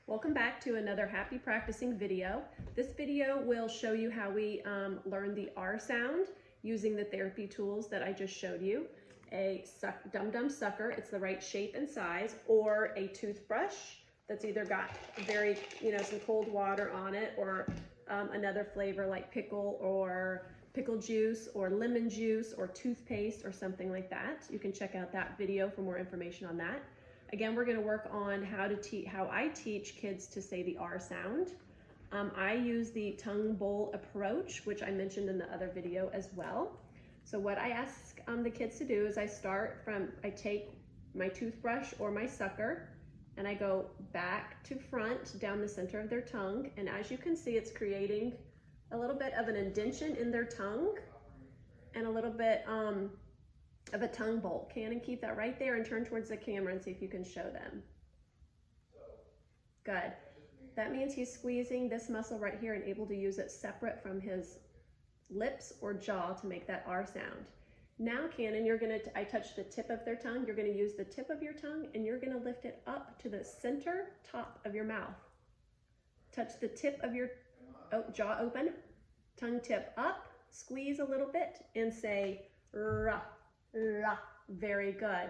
Welcome back to another Happy Practicing video. This video will show you how we learn the R sound using the therapy tools that I just showed you. A Dum Dum Sucker, it's the right shape and size, or a toothbrush that's either got very, some cold water on it, or another flavor like pickle or pickle juice or lemon juice or toothpaste or something like that. You can check out that video for more information on that. Again, we're going to work on how I teach kids to say the R sound. I use the tongue bowl approach, which I mentioned in the other video as well. So what I ask the kids to do is I take my toothbrush or my sucker and I go back to front down the center of their tongue. And as you can see, it's creating a little bit of an indentation in their tongue and a little bit of a tongue bolt. Cannon, keep that right there and turn towards the camera and see if you can show them. Good. That means he's squeezing this muscle right here and able to use it separate from his lips or jaw to make that R sound. Now, Cannon, I touch the tip of their tongue. You're gonna use the tip of your tongue and you're gonna lift it up to the center top of your mouth. Touch the tip of your jaw open, tongue tip up, squeeze a little bit and say ra. Ra. Very good.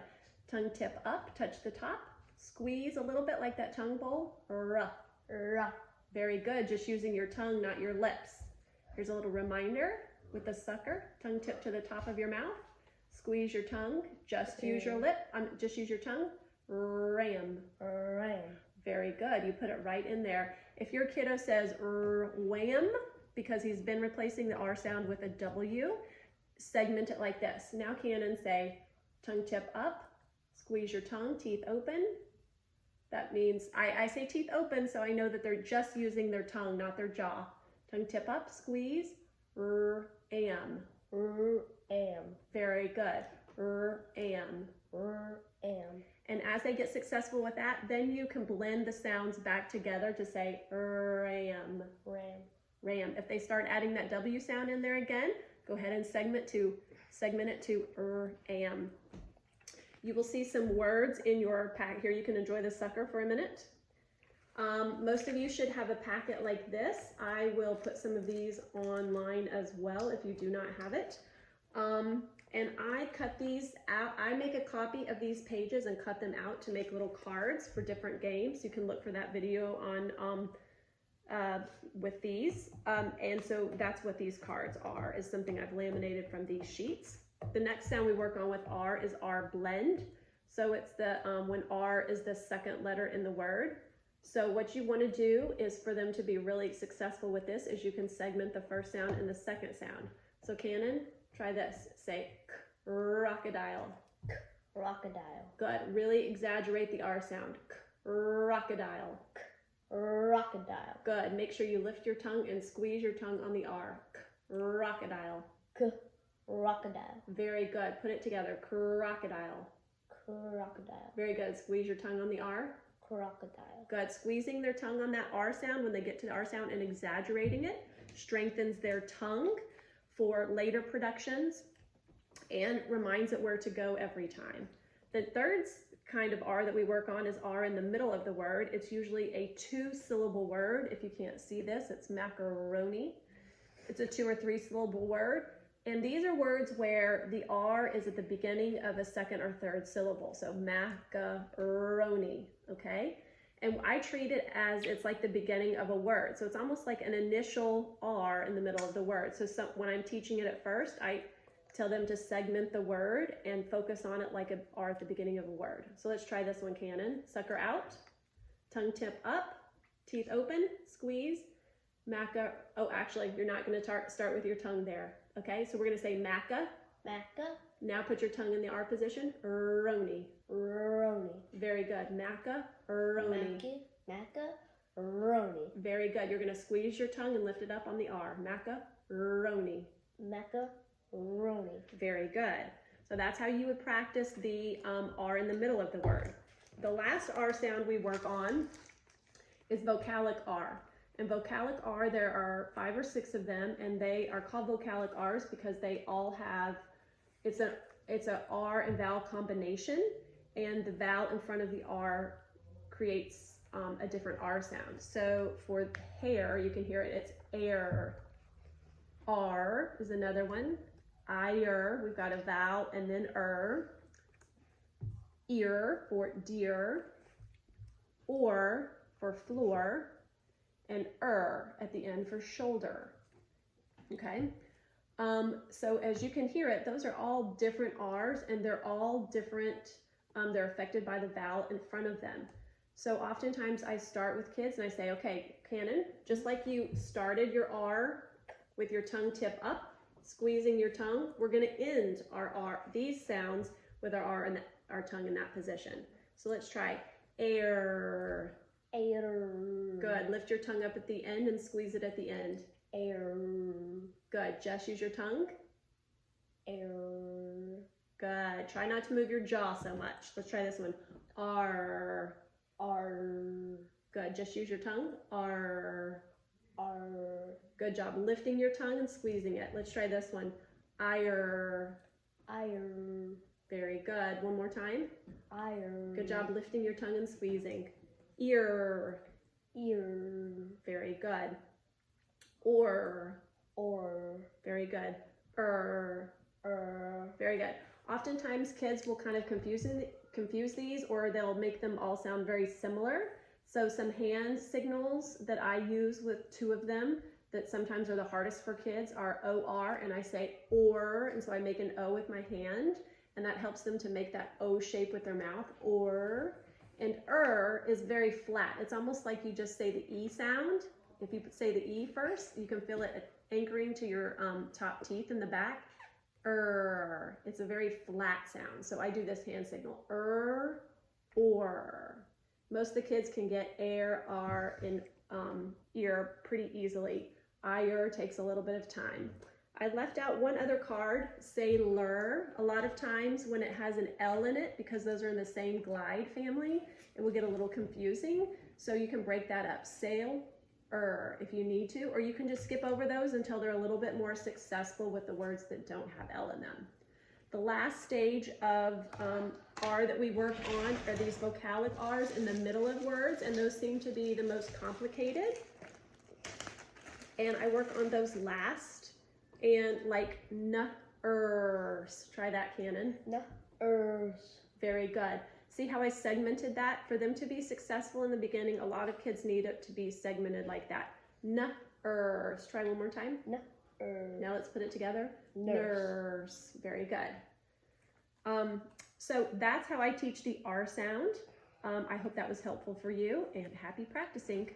Tongue tip up, touch the top, squeeze a little bit like that tongue bowl. Ra. Ra. Very good. Just using your tongue, not your lips. Here's a little reminder with the sucker. Tongue tip to the top of your mouth. Squeeze your tongue. Just use your lip. Just use your tongue. Ram. Ram. Very good. You put it right in there. If your kiddo says wham, because he's been replacing the R sound with a W, segment it like this. Now, Cannon, say tongue tip up, squeeze your tongue, teeth open. That means, I say teeth open so I know that they're just using their tongue, not their jaw. Tongue tip up, squeeze, am. Am. Very good. Am. Am. And as they get successful with that, then you can blend the sounds back together to say ram. Ram. Ram. If they start adding that W sound in there again, go ahead and segment it to am. You will see some words in your pack here. You can enjoy the sucker for a minute. Most of you should have a packet like this. I will put some of these online as well if you do not have it. And I cut these out. I make a copy of these pages and cut them out to make little cards for different games. You can look for that video on with these. And so that's what these cards are, is something I've laminated from these sheets. The next sound we work on with R is R blend. So it's when R is the second letter in the word. So what you want to do is for them to be really successful with this is you can segment the first sound and the second sound. So Cannon, try this. Say crocodile. Crocodile. Good. Really exaggerate the R sound. Crocodile. Crocodile. Good. Make sure you lift your tongue and squeeze your tongue on the R. Crocodile. Crocodile. Very good. Put it together. Crocodile. Crocodile. Very good. Squeeze your tongue on the R. Crocodile. Good. Squeezing their tongue on that R sound when they get to the R sound and exaggerating it strengthens their tongue for later productions and reminds it where to go every time. The third kind of R that we work on is R in the middle of the word. It's usually a 2-syllable word. If you can't see this, it's macaroni. It's a 2 or 3 syllable word. And these are words where the R is at the beginning of a second or third syllable. So macaroni, okay? And I treat it as it's like the beginning of a word. So it's almost like an initial R in the middle of the word. So when I'm teaching it at first, I tell them to segment the word and focus on it like an R at the beginning of a word. So let's try this one, Cannon. Sucker out, tongue tip up, teeth open, squeeze, actually, you're not going to start with your tongue there. Okay, so we're going to say maca. Maca. Now put your tongue in the R position. Roni. Roni. Very good. Maca. Roni. Maca. Roni. Very good. You're going to squeeze your tongue and lift it up on the R. Maca. Roni. Maca. Roni. Very good. So that's how you would practice the R in the middle of the word. The last R sound we work on is vocalic R. In vocalic R, there are 5 or 6 of them, and they are called vocalic R's because they all have, it's a R and vowel combination, and the vowel in front of the R creates a different R sound. So for hair, you can hear it, it's air. R is another one. Ire, we've got a vowel and then Ear for deer. Or for floor. And at the end for shoulder. Okay? So as you can hear it, those are all different R's, and they're all different. They're affected by the vowel in front of them. So oftentimes I start with kids and I say, okay, Cannon, just like you started your R with your tongue tip up, squeezing your tongue, we're going to end our R, these sounds with our R and our tongue in that position. So let's try air. Air. Good. Lift your tongue up at the end and squeeze it at the end. Air. Good. Just use your tongue. Air. Good. Try not to move your jaw so much. Let's try this one. R. R. Good. Just use your tongue. R. R. Good job lifting your tongue and squeezing it. Let's try this one. Ire. Ire. Very good. One more time. Ire. Good job lifting your tongue and squeezing. Ear. Ear. Very good. Or. Very good. Very good. Oftentimes kids will kind of confuse these, or they'll make them all sound very similar. So some hand signals that I use with two of them that sometimes are the hardest for kids are OR, and I say or, and so I make an O with my hand, and that helps them to make that O shape with their mouth, or. And is very flat. It's almost like you just say the E sound. If you say the E first, you can feel it anchoring to your top teeth in the back. It's a very flat sound. So I do this hand signal. Or. Most of the kids can get air, R, and ear pretty easily. Ire takes a little bit of time. I left out one other card, sailor. A lot of times when it has an L in it, because those are in the same glide family, it will get a little confusing. So you can break that up. Sail, if you need to, or you can just skip over those until they're a little bit more successful with the words that don't have L in them. The last stage of R that we work on are these vocalic R's in the middle of words, and those seem to be the most complicated. And I work on those last. And like try that, Cannon. Very good. See how I segmented that? For them to be successful in the beginning, a lot of kids need it to be segmented like that. Try one more time. Now let's put it together. Nurse. Very good. So that's how I teach the R sound. I hope that was helpful for you, and happy practicing.